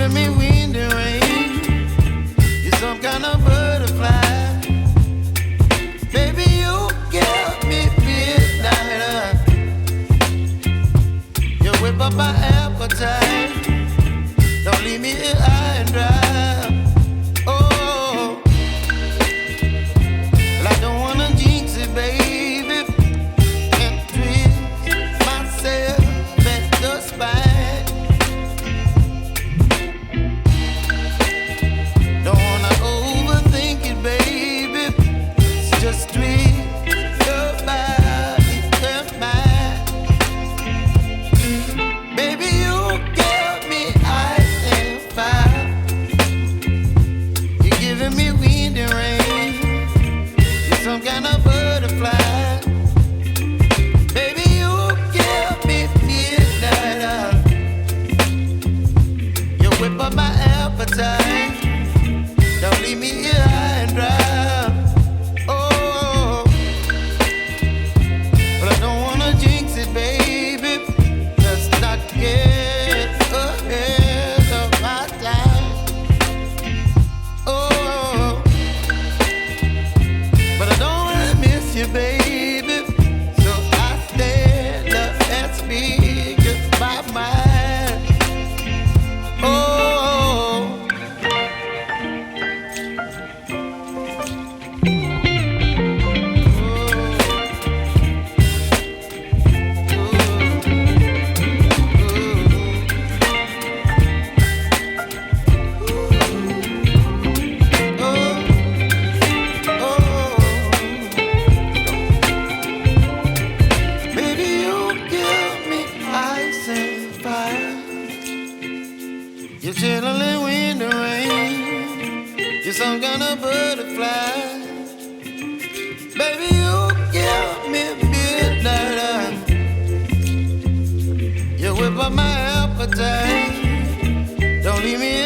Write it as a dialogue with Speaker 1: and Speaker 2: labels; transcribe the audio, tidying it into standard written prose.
Speaker 1: giving me wind and rain. You're some kind of butterfly. Baby, you give me midnight. You whip up my appetite. Don't leave me here high and dry. Oh, well, I don't wanna jinx it, baby. Can't twist myself at the spine. Don't wanna overthink it, baby. It's just twist your body and mine. Baby, you give me ice and fire. You're giving me wind and rain. You're some kind of butterfly. Baby, you give me midnight. You whip up my appetite. Don't leave me here high and dry. Oh, but I don't wanna jinx it, baby. Let's not get ahead of my time. Oh, but I don't wanna miss you, baby. So I stand up and speak my mind. Oh. Baby, you give me ice and fire. You're chilling wind and rain. You're some kind of butterfly. Baby, you give me midnight. You whip up my appetite. Don't leave me